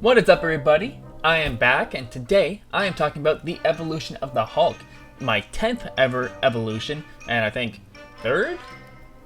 What is up, everybody? I am back, and today I am talking about the evolution of the Hulk. My 10th ever evolution, and I think 3rd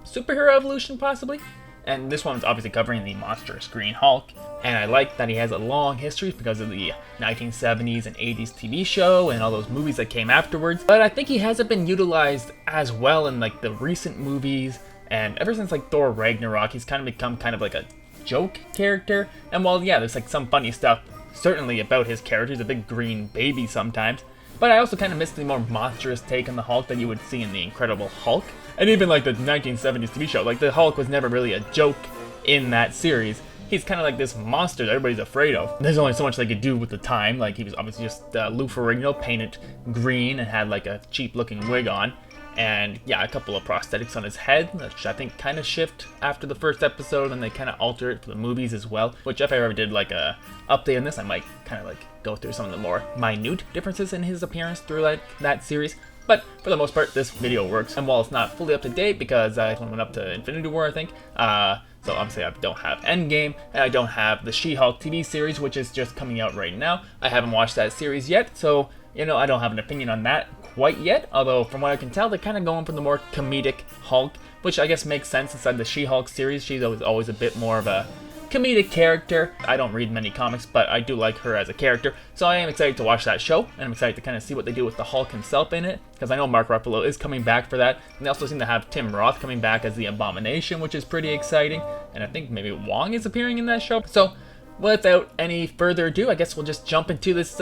superhero evolution, possibly? And this one's obviously covering the monstrous Green Hulk. And I like that he has a long history because of the 1970s and 80s TV show and all those movies that came afterwards. But I think he hasn't been utilized as well in like the recent movies. And ever since like Thor Ragnarok, he's kind of become kind of like a joke character. And while yeah, there's like some funny stuff certainly about his character, he's a big green baby sometimes. But I also kind of miss the more monstrous take on the Hulk that you would see in the Incredible Hulk. And even like the 1970s TV show, like the Hulk was never really a joke in that series. He's kind of like this monster that everybody's afraid of. There's only so much they could do with the time. Like he was obviously just Lou Ferrigno painted green and had like a cheap looking wig on. And yeah, a couple of prosthetics on his head, which I think kind of shift after the first episode, and they kind of alter it for the movies as well. Which if I ever did like a update on this, I might kind of like go through some of the more minute differences in his appearance through like that series. But for the most part, this video works. And while it's not fully up to date because I went up to Infinity War, I think. So obviously I don't have Endgame, and I don't have the She-Hulk TV series, which is just coming out right now. I haven't watched that series yet, so you know I don't have an opinion on that quite yet. Although from what I can tell, they're kind of going for the more comedic Hulk, which I guess makes sense inside the She-Hulk series. She's always a bit more of a comedic character. I don't read many comics, but I do like her as a character, so I am excited to watch that show, and I'm excited to kind of see what they do with the Hulk himself in it, because I know Mark Ruffalo is coming back for that, and they also seem to have Tim Roth coming back as the Abomination, which is pretty exciting, and I think maybe Wong is appearing in that show. So without any further ado, I guess we'll just jump into this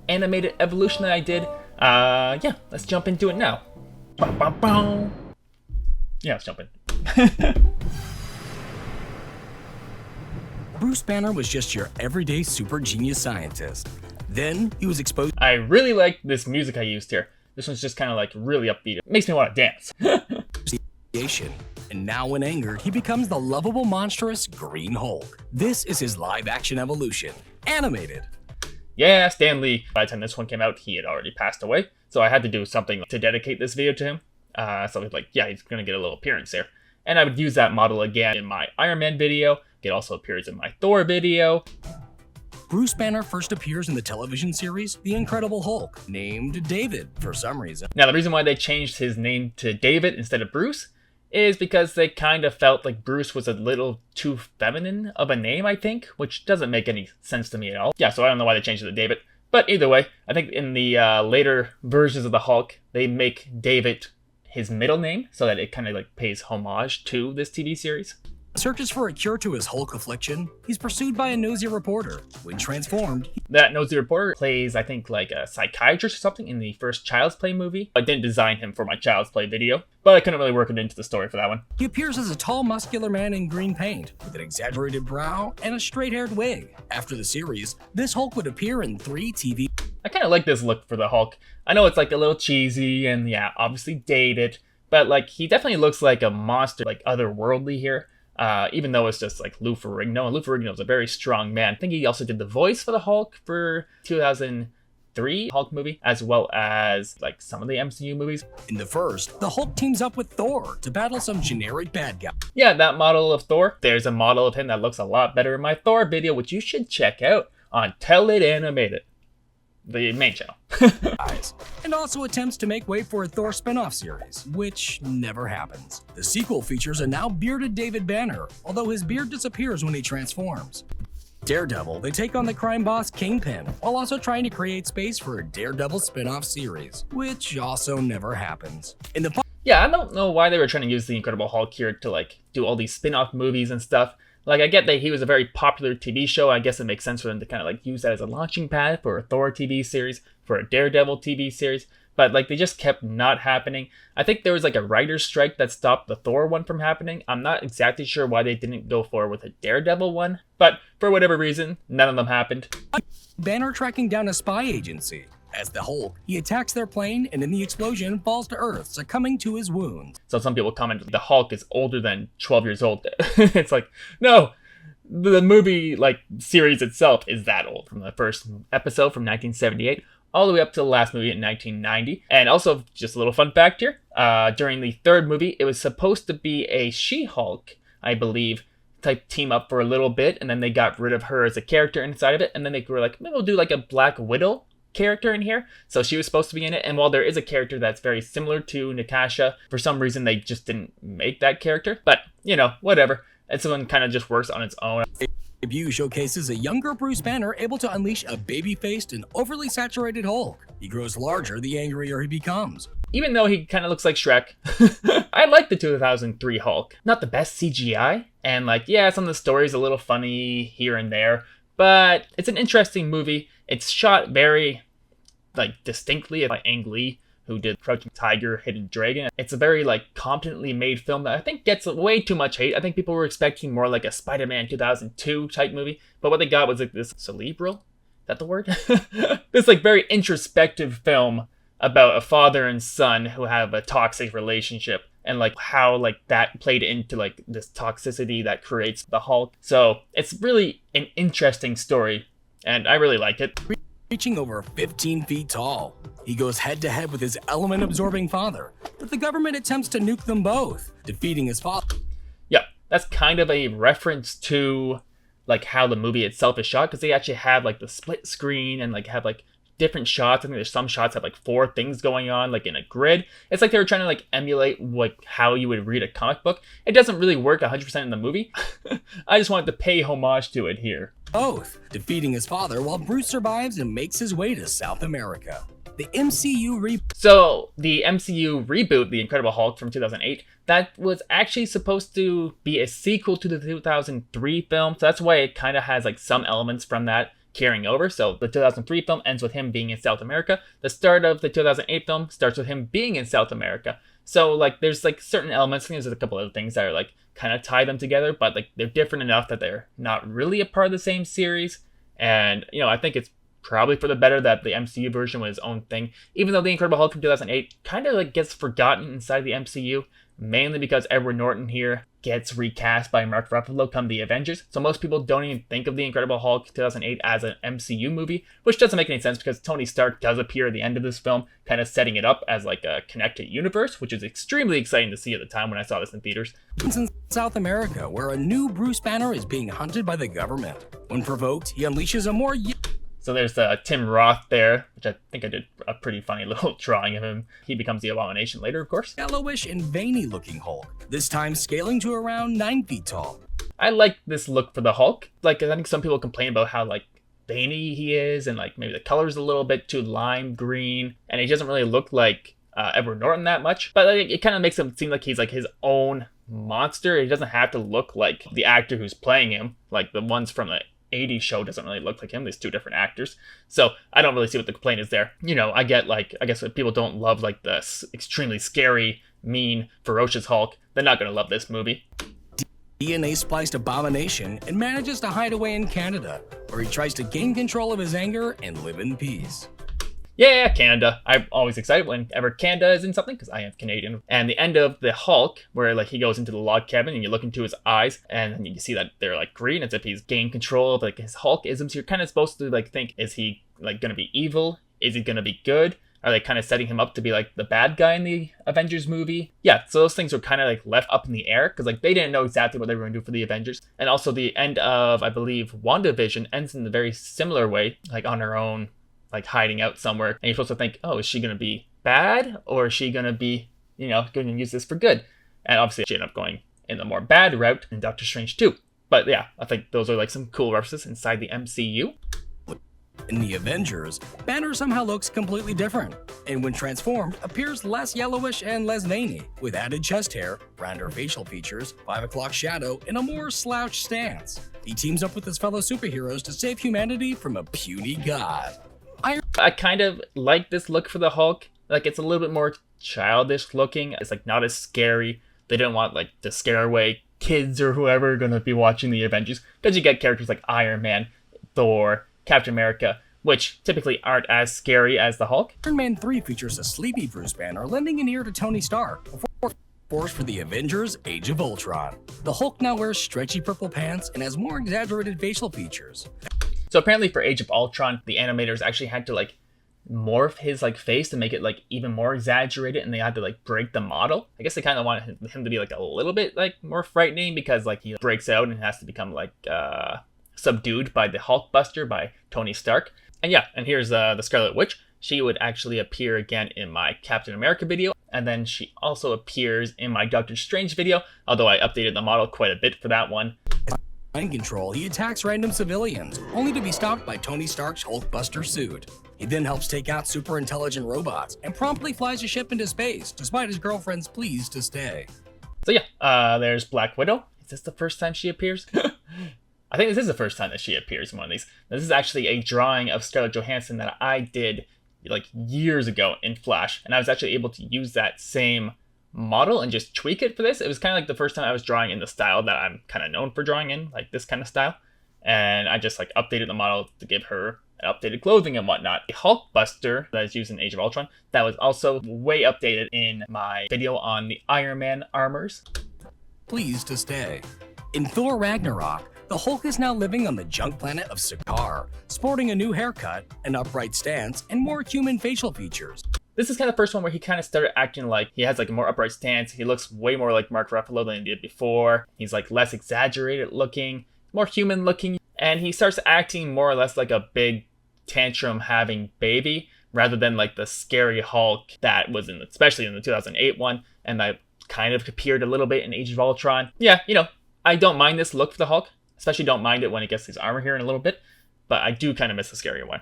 animated evolution that I did. Yeah, let's jump into it now. Yeah, let's jump in. Bruce Banner was just your everyday super genius scientist. Then he was exposed. I really like this music I used here. This one's just kind of like really upbeat. It makes me want to dance. And now when angered, he becomes the lovable, monstrous Green Hulk. This is his live-action evolution, animated. Yeah, Stan Lee. By the time this one came out, he had already passed away. So I had to do something to dedicate this video to him. So I was like, yeah, he's going to get a little appearance there. And I would use that model again in my Iron Man video. It also appears in my Thor video. Bruce Banner first appears in the television series The Incredible Hulk, named David for some reason. Now, the reason why they changed his name to David instead of Bruce is because they kind of felt like Bruce was a little too feminine of a name, I think, which doesn't make any sense to me at all. Yeah, so I don't know why they changed it to David. But either way, I think in the later versions of the Hulk, they make David his middle name so that it kind of like pays homage to this TV series. Searches for a cure to his Hulk affliction. He's pursued by a nosy reporter. When transformed, that nosy reporter plays, I think, like a psychiatrist or something in the first Child's Play movie. I didn't design him for my Child's Play video, but I couldn't really work it into the story for that one. He appears as a tall, muscular man in green paint, with an exaggerated brow and a straight-haired wig. After the series, this Hulk would appear in 3 TV. I kind of like this look for the Hulk. I know it's like a little cheesy and yeah, obviously dated, but like he definitely looks like a monster, like otherworldly here. Even though it's just like Lou Ferrigno, and Lou Ferrigno is a very strong man. I think he also did the voice for the Hulk for 2003 Hulk movie, as well as like some of the MCU movies. In the first, the Hulk teams up with Thor to battle some generic bad guy. Yeah, that model of Thor. There's a model of him that looks a lot better in my Thor video, which you should check out on TellItAnimated, the main channel. And also attempts to make way for a Thor spin-off series, which never happens. The sequel features a now bearded David Banner, although his beard disappears when he transforms. Daredevil, they take on the crime boss Kingpin, while also trying to create space for a Daredevil spin-off series, which also never happens. Yeah, I don't know why they were trying to use the Incredible Hulk here to like do all these spin-off movies and stuff. Like, I get that he was a very popular TV show. I guess it makes sense for them to kind of like use that as a launching pad for a Thor TV series, for a Daredevil TV series. But like, they just kept not happening. I think there was like a writer's strike that stopped the Thor one from happening. I'm not exactly sure why they didn't go forward with a Daredevil one. But for whatever reason, none of them happened. Banner tracking down a spy agency. As the Hulk, he attacks their plane and in the explosion falls to Earth, succumbing to his wounds. So some people comment the Hulk is older than 12 years old. It's like, no, the movie like series itself is that old. From the first episode from 1978 all the way up to the last movie in 1990. And also, just a little fun fact here, during the third movie, it was supposed to be a She-Hulk, I believe, type team up for a little bit, and then they got rid of her as a character inside of it, and then they were like, maybe we'll do like a Black Widow character in here. So she was supposed to be in it, and while there is a character that's very similar to Natasha, for some reason they just didn't make that character. But, you know, whatever. This one kind of just works on its own. Debut showcases a younger Bruce Banner able to unleash a baby-faced and overly saturated Hulk. He grows larger the angrier he becomes. Even though he kind of looks like Shrek. I like the 2003 Hulk. Not the best CGI, and like, yeah, some of the story's a little funny here and there, but it's an interesting movie. It's shot very, like, distinctly by Ang Lee, who did Crouching Tiger, Hidden Dragon. It's a very, like, competently made film that I think gets way too much hate. I think people were expecting more like a Spider-Man 2002 type movie, but what they got was like this cerebral, is that the word? This, like, very introspective film about a father and son who have a toxic relationship, and like how like that played into like this toxicity that creates the Hulk. So it's really an interesting story, and I really like it. Reaching over 15 feet tall, he goes head-to-head with his element-absorbing father, but the government attempts to nuke them both, defeating his father. Yeah, that's kind of a reference to like how the movie itself is shot, because they actually have like the split screen and like have like different shots. I think there's some shots have like 4 things going on like in a grid. It's like they were trying to like emulate like how you would read a comic book. It doesn't really work 100% in the movie. I just wanted to pay homage to it here. Both defeating his father while Bruce survives and makes his way to South America. The MCU So the MCU reboot, The Incredible Hulk from 2008, that was actually supposed to be a sequel to the 2003 film. So that's why it kind of has like some elements from that carrying over. So the 2003 film ends with him being in South America. The start of the 2008 film starts with him being in South America. So like there's like certain elements, I think there's a couple other things that are like kind of tie them together, but like they're different enough that they're not really a part of the same series. And, you know, I think it's probably for the better that the MCU version was its own thing, even though The Incredible Hulk from 2008 kind of like gets forgotten inside the MCU, mainly because Edward Norton here gets recast by Mark Ruffalo come the Avengers. So most people don't even think of The Incredible Hulk 2008 as an MCU movie, which doesn't make any sense because Tony Stark does appear at the end of this film, kind of setting it up as like a connected universe, which is extremely exciting to see at the time when I saw this in theaters. in South America, where a new Bruce Banner is being hunted by the government. When provoked, he unleashes a more So there's Tim Roth there, which I think I did a pretty funny little drawing of him. He becomes the Abomination later, of course. yellowish and veiny looking Hulk, this time scaling to around 9 feet tall. I like this look for the Hulk. Like, I think some people complain about how, like, veiny he is, and, like, maybe the color's a little bit too lime green, and he doesn't really look like Edward Norton that much. But like, it kind of makes him seem like he's, like, his own monster. He doesn't have to look like the actor who's playing him, like the ones from the 80s show doesn't really look like him. There's 2 different actors. So I don't really see what the complaint is there. You know, I get like, I guess if people don't love like the extremely scary, mean, ferocious Hulk, they're not going to love this movie. DNA spliced Abomination and manages to hide away in Canada, where he tries to gain control of his anger and live in peace. Yeah, Canada. I'm always excited whenever Canada is in something because I am Canadian. And the end of the Hulk, where like he goes into the log cabin and you look into his eyes and you can see that they're like green as if he's gained control of like his Hulkisms. So you're kind of supposed to like think, is he like going to be evil? Is he going to be good? Are they kind of setting him up to be like the bad guy in the Avengers movie? Yeah, so those things were kind of like left up in the air because like they didn't know exactly what they were going to do for the Avengers. And also the end of, I believe, WandaVision ends in a very similar way, like on her own, like hiding out somewhere, and you're supposed to think, oh, is she gonna be bad or is she gonna be, you know, going to use this for good? And obviously she ended up going in the more bad route in Doctor Strange 2. But yeah, I think those are like some cool references inside the MCU. In the Avengers, Banner somehow looks completely different, and when transformed, appears less yellowish and less veiny, with added chest hair, rounder facial features, 5 o'clock shadow, and a more slouched stance. He teams up with his fellow superheroes to save humanity from a puny god. I kind of like this look for the Hulk. Like, it's a little bit more childish looking. It's like not as scary. They didn't want like to scare away kids or whoever are going to be watching the Avengers, because you get characters like Iron Man, Thor, Captain America, which typically aren't as scary as the Hulk. Iron Man 3 features a sleepy Bruce Banner lending an ear to Tony Stark before force for the Avengers Age of Ultron. The Hulk now wears stretchy purple pants and has more exaggerated facial features. So apparently for Age of Ultron, the animators actually had to like morph his like face to make it like even more exaggerated, and they had to like break the model. I guess they kind of wanted him to be like a little bit like more frightening, because like he breaks out and has to become like subdued by the Hulkbuster by Tony Stark. And yeah, and here's the Scarlet Witch. She would actually appear again in my Captain America video, and then she also appears in my Doctor Strange video, although I updated the model quite a bit for that one. Mind control, he attacks random civilians, only to be stopped by Tony Stark's Hulkbuster suit. He then helps take out super intelligent robots and promptly flies a ship into space, despite his girlfriend's pleas to stay. So yeah, there's Black Widow. Is this the first time she appears? I think this is the first time that she appears in one of these. This is actually a drawing of Scarlett Johansson that I did like years ago in Flash, and I was actually able to use that same model and just tweak it for this. It was kind of like the first time I was drawing in the style that I'm kind of known for drawing in, like this kind of style, and I just like updated the model to give her updated clothing and whatnot. The Hulkbuster that is used in Age of Ultron, that was also way updated in my video on the Iron Man armors. Pleased to stay. In Thor Ragnarok, the Hulk is now living on the junk planet of Sakaar, sporting a new haircut, an upright stance, and more human facial features. This is kind of the first one where he kind of started acting like he has like a more upright stance. He looks way more like Mark Ruffalo than he did before. He's like less exaggerated looking, more human looking, and he starts acting more or less like a big tantrum having baby, rather than like the scary Hulk that was in, especially in the 2008 one, and that kind of appeared a little bit in Age of Ultron. Yeah, you know, I don't mind this look for the Hulk. Especially don't mind it when he gets his armor here in a little bit, but I do kind of miss the scarier one.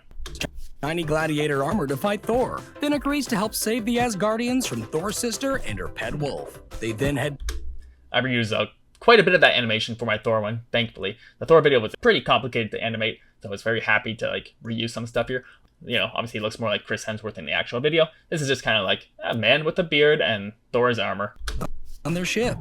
Shiny gladiator armor to fight Thor, then agrees to help save the Asgardians from Thor's sister and her pet wolf. They then head... I reused quite a bit of that animation for my Thor one, thankfully. The Thor video was pretty complicated to animate, so I was very happy to like reuse some stuff here. You know, obviously he looks more like Chris Hemsworth in the actual video. This is just kind of like a man with a beard and Thor's armor. On their ship.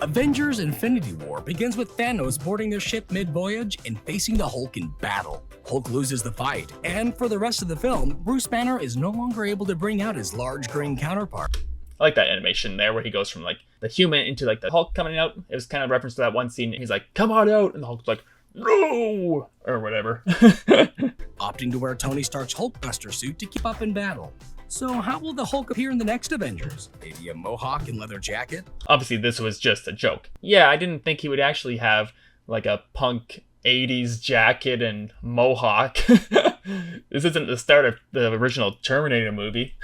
Avengers Infinity War begins with Thanos boarding their ship mid-voyage and facing the Hulk in battle. Hulk loses the fight, and for the rest of the film, Bruce Banner is no longer able to bring out his large green counterpart. I like that animation there where he goes from like the human into like the Hulk coming out. It was kind of a reference to that one scene. He's like, "Come on out," and the Hulk's like, "No," or whatever. Opting to wear Tony Stark's Hulkbuster suit to keep up in battle. So how will the Hulk appear in the next Avengers? Maybe a mohawk and leather jacket? Obviously, this was just a joke. Yeah, I didn't think he would actually have like a punk 80s jacket and mohawk. This isn't the start of the original Terminator movie.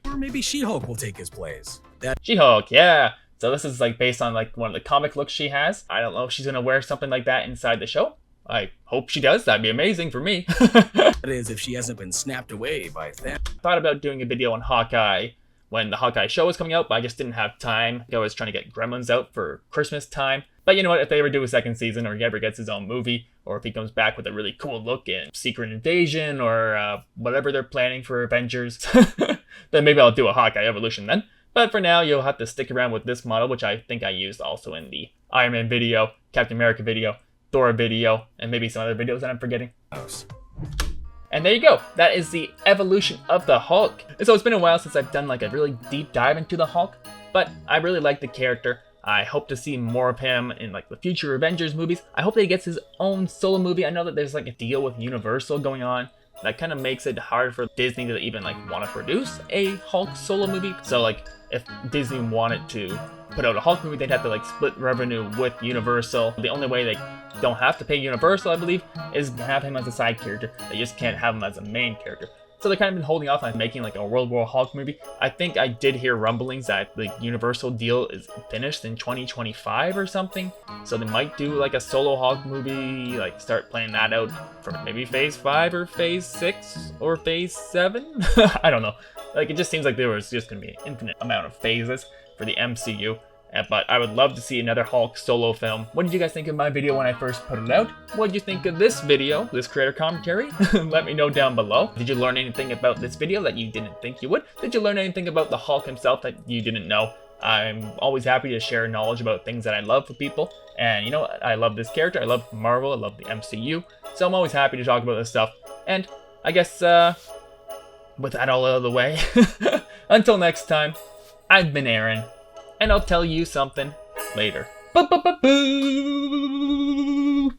Or maybe She-Hulk will take his place. She-Hulk, yeah. So this is like based on like one of the comic looks she has. I don't know if she's gonna wear something like that inside the show. I hope she does. That'd be amazing for me. That is, if she hasn't been snapped away by Thanos. Thought about doing a video on Hawkeye when the Hawkeye show was coming out, but I just didn't have time. I was trying to get Gremlins out for Christmas time. But you know what? If they ever do a second season, or he ever gets his own movie, or if he comes back with a really cool look in Secret Invasion, or whatever they're planning for Avengers, then maybe I'll do a Hawkeye evolution then. But for now, you'll have to stick around with this model, which I think I used also in the Iron Man video, Captain America video, Thor video, and maybe some other videos that I'm forgetting. And there you go. That is the evolution of the Hulk. And so it's been a while since I've done like a really deep dive into the Hulk, but I really like the character. I hope to see more of him in like the future Avengers movies. I hope that he gets his own solo movie. I know that there's like a deal with Universal going on. That kind of makes it hard for Disney to even like want to produce a Hulk solo movie. So like if Disney wanted to put out a Hulk movie, they'd have to like split revenue with Universal. The only way they don't have to pay Universal, I believe, is to have him as a side character. They just can't have him as a main character. So they're kind of been holding off on making like a World War Hulk movie. I think I did hear rumblings that the Universal deal is finished in 2025 or something. So they might do like a solo Hulk movie, like start planning that out for maybe phase 5 or phase 6 or phase 7. I don't know. Like it just seems like there was just going to be an infinite amount of phases for the MCU. But I would love to see another Hulk solo film. What did you guys think of my video when I first put it out? What did you think of this video, this creator commentary? Let me know down below. Did you learn anything about this video that you didn't think you would? Did you learn anything about the Hulk himself that you didn't know? I'm always happy to share knowledge about things that I love with people. And you know what? I love this character. I love Marvel. I love the MCU. So I'm always happy to talk about this stuff. And I guess with that all out of the way, until next time, I've been Aaron. And I'll tell you something later. Boo.